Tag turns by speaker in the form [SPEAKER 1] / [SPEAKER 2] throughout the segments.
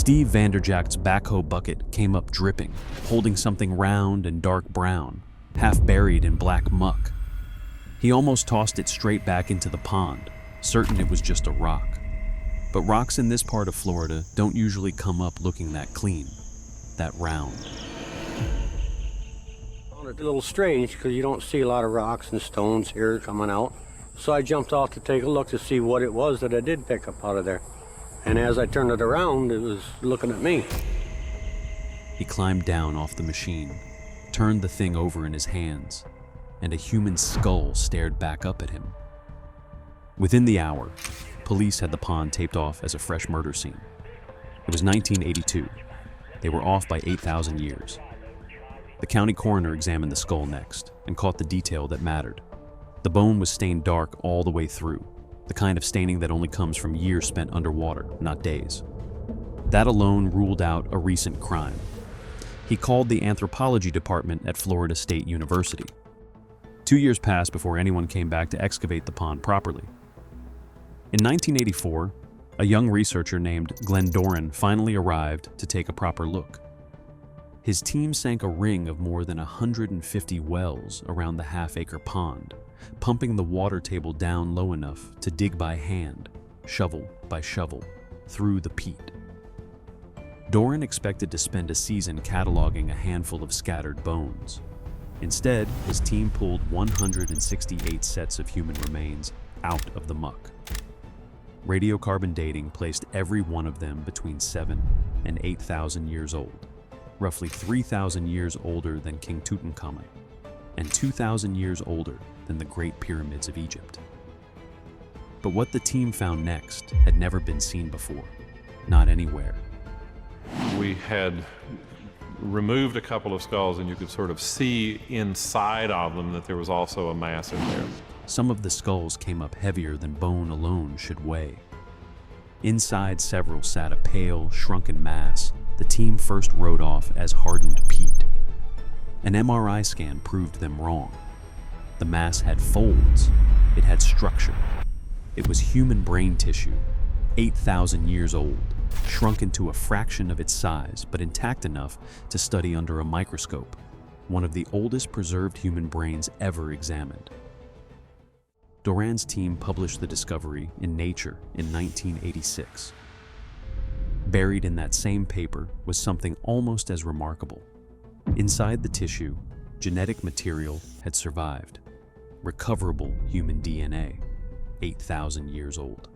[SPEAKER 1] Steve Vanderjagt's backhoe bucket came up dripping, holding something round and dark brown, half buried in black muck. He almost tossed it straight back into the pond, certain it was just a rock. But rocks in this part of Florida don't usually come up looking that clean, that round.
[SPEAKER 2] It's a little strange because you don't see a lot of rocks and stones here coming out. So I jumped off to take a look to see what it was that I did pick up out of there. And as I turned it around, it was looking at me.
[SPEAKER 1] He climbed down off the machine, turned the thing over in his hands, and a human skull stared back up at him. Within the hour, police had the pond taped off as a fresh murder scene. It was 1982. They were off by 8,000 years. The county coroner examined the skull next and caught the detail that mattered. The bone was stained dark all the way through, the kind of staining that only comes from years spent underwater, not days. That alone ruled out a recent crime. He called the anthropology department at Florida State University. 2 years passed before anyone came back to excavate the pond properly. In 1984, a young researcher named Glenn Doran finally arrived to take a proper look. His team sank a ring of more than 150 wells around the half-acre pond, pumping the water table down low enough to dig by hand, shovel by shovel, through the peat. Doran expected to spend a season cataloging a handful of scattered bones. Instead, his team pulled 168 sets of human remains out of the muck. Radiocarbon dating placed every one of them between 7,000 and 8,000 years old, roughly 3,000 years older than King Tutankhamun, and 2,000 years older than the Great Pyramids of Egypt. But what the team found next had never been seen before, not anywhere.
[SPEAKER 3] We had removed a couple of skulls, and you could sort of see inside of them that there was also a mass in there.
[SPEAKER 1] Some of the skulls came up heavier than bone alone should weigh. Inside several sat a pale, shrunken mass the team first wrote off as hardened peat. An MRI scan proved them wrong. The mass had folds. It had structure. It was human brain tissue, 8,000 years old, shrunk into a fraction of its size, but intact enough to study under a microscope, one of the oldest preserved human brains ever examined. Doran's team published the discovery in Nature in 1986. Buried in that same paper was something almost as remarkable. Inside the tissue, genetic material had survived. Recoverable human DNA, 8,000 years old.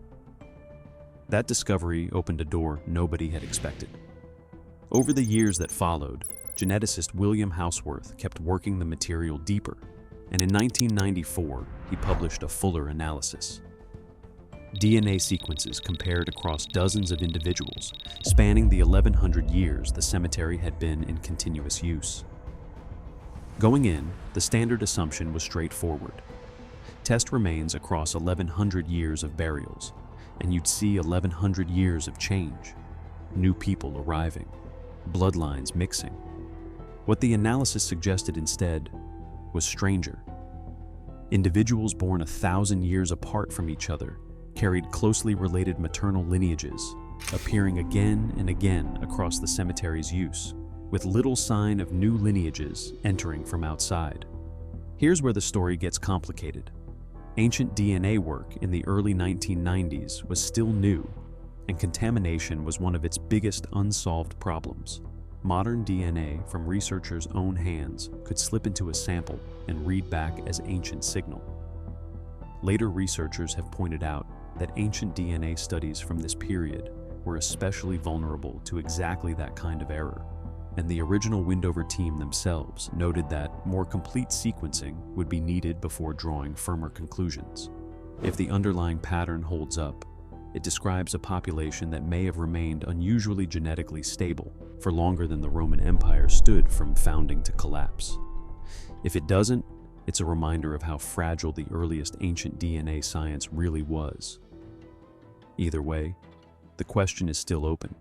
[SPEAKER 1] That discovery opened a door nobody had expected. Over the years that followed, geneticist William Houseworth kept working the material deeper, and in 1994, he published a fuller analysis. DNA sequences compared across dozens of individuals, spanning the 1,100 years the cemetery had been in continuous use. Going in, the standard assumption was straightforward. Test remains across 1,100 years of burials, and you'd see 1,100 years of change, new people arriving, bloodlines mixing. What the analysis suggested instead was stranger. Individuals born 1,000 years apart from each other carried closely related maternal lineages, appearing again and again across the cemetery's use, with little sign of new lineages entering from outside. Here's where the story gets complicated. Ancient DNA work in the early 1990s was still new, and contamination was one of its biggest unsolved problems. Modern DNA from researchers' own hands could slip into a sample and read back as ancient signal. Later researchers have pointed out that ancient DNA studies from this period were especially vulnerable to exactly that kind of error, and the original Windover team themselves noted that more complete sequencing would be needed before drawing firmer conclusions. If the underlying pattern holds up, it describes a population that may have remained unusually genetically stable for longer than the Roman Empire stood from founding to collapse. If it doesn't, it's a reminder of how fragile the earliest ancient DNA science really was. Either way, the question is still open.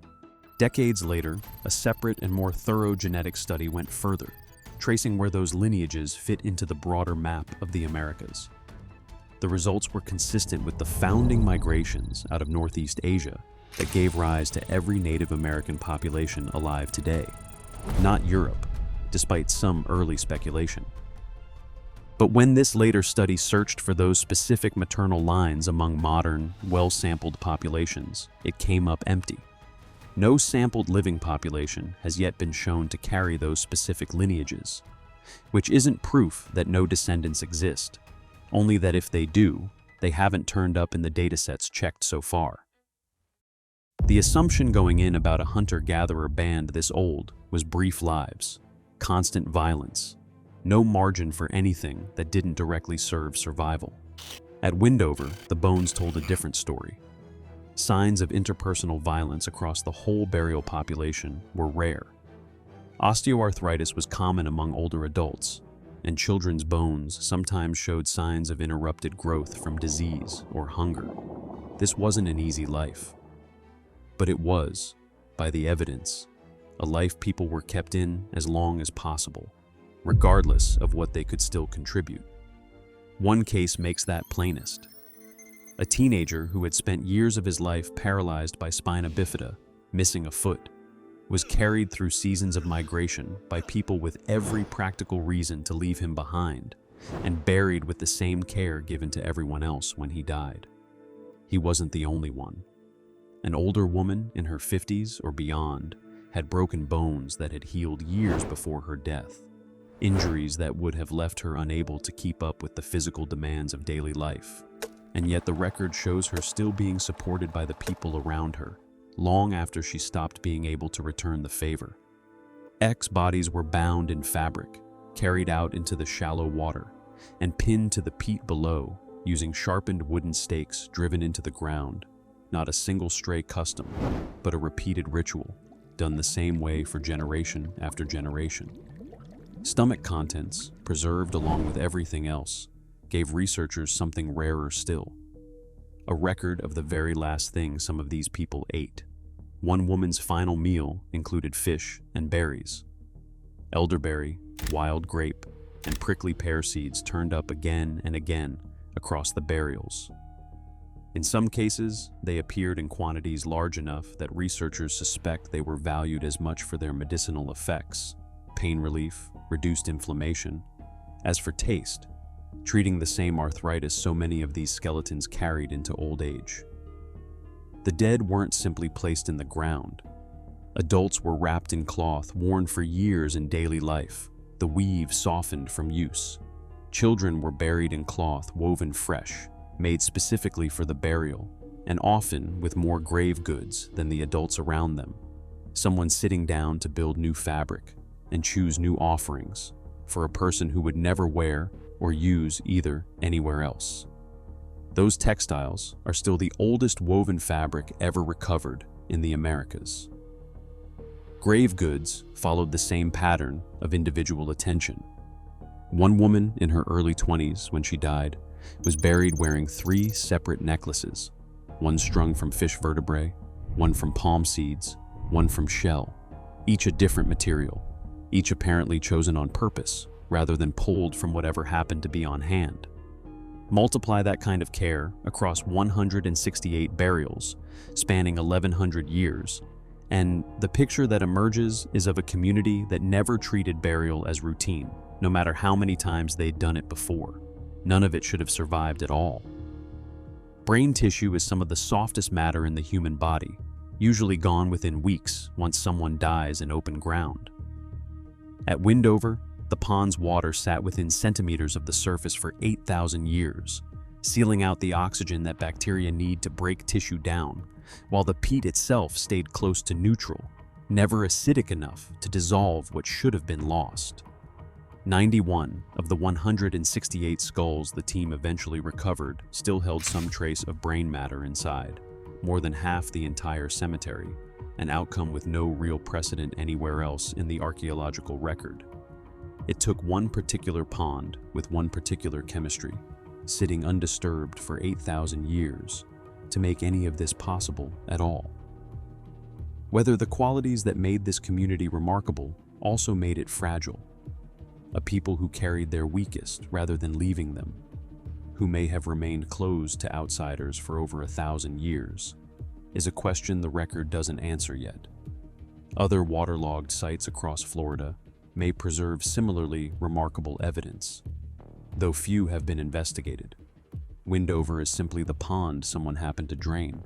[SPEAKER 1] Decades later, a separate and more thorough genetic study went further, tracing where those lineages fit into the broader map of the Americas. The results were consistent with the founding migrations out of Northeast Asia that gave rise to every Native American population alive today, not Europe, despite some early speculation. But when this later study searched for those specific maternal lines among modern, well-sampled populations, it came up empty. No sampled living population has yet been shown to carry those specific lineages, which isn't proof that no descendants exist, only that if they do, they haven't turned up in the datasets checked so far. The assumption going in about a hunter-gatherer band this old was brief lives, constant violence, no margin for anything that didn't directly serve survival. At Windover, the bones told a different story. Signs of interpersonal violence across the whole burial population were rare. Osteoarthritis was common among older adults, and children's bones sometimes showed signs of interrupted growth from disease or hunger. This wasn't an easy life, but it was, by the evidence, a life people were kept in as long as possible, regardless of what they could still contribute. One case makes that plainest. A teenager who had spent years of his life paralyzed by spina bifida, missing a foot, was carried through seasons of migration by people with every practical reason to leave him behind, and buried with the same care given to everyone else when he died. He wasn't the only one. An older woman in her 50s or beyond had broken bones that had healed years before her death, injuries that would have left her unable to keep up with the physical demands of daily life. And yet the record shows her still being supported by the people around her, long after she stopped being able to return the favor. Bodies were bound in fabric, carried out into the shallow water, and pinned to the peat below using sharpened wooden stakes driven into the ground. Not a single stray custom, but a repeated ritual, done the same way for generation after generation. Stomach contents, preserved along with everything else, gave researchers something rarer still. A record of the very last thing some of these people ate. One woman's final meal included fish and berries. Elderberry, wild grape, and prickly pear seeds turned up again and again across the burials. In some cases, they appeared in quantities large enough that researchers suspect they were valued as much for their medicinal effects, pain relief, reduced inflammation, as for taste, treating the same arthritis so many of these skeletons carried into old age. The dead weren't simply placed in the ground. Adults were wrapped in cloth worn for years in daily life, the weave softened from use. Children were buried in cloth woven fresh, made specifically for the burial, and often with more grave goods than the adults around them. Someone sitting down to build new fabric and choose new offerings for a person who would never wear or use either anywhere else. Those textiles are still the oldest woven fabric ever recovered in the Americas. Grave goods followed the same pattern of individual attention. One woman in her early 20s, when she died, was buried wearing 3 separate necklaces, one strung from fish vertebrae, one from palm seeds, one from shell, each a different material, each apparently chosen on purpose rather than pulled from whatever happened to be on hand. Multiply that kind of care across 168 burials, spanning 1,100 years, and the picture that emerges is of a community that never treated burial as routine, no matter how many times they'd done it before. None of it should have survived at all. Brain tissue is some of the softest matter in the human body, usually gone within weeks once someone dies in open ground. At Windover, the pond's water sat within centimeters of the surface for 8,000 years, sealing out the oxygen that bacteria need to break tissue down, while the peat itself stayed close to neutral, never acidic enough to dissolve what should have been lost. 91 of the 168 skulls the team eventually recovered still held some trace of brain matter inside, more than half the entire cemetery, an outcome with no real precedent anywhere else in the archaeological record. It took one particular pond with one particular chemistry, sitting undisturbed for 8,000 years, to make any of this possible at all. Whether the qualities that made this community remarkable also made it fragile. A people who carried their weakest rather than leaving them, who may have remained closed to outsiders for over 1,000 years. is a question the record doesn't answer yet. Other waterlogged sites across Florida may preserve similarly remarkable evidence, though few have been investigated. Windover is simply the pond someone happened to drain.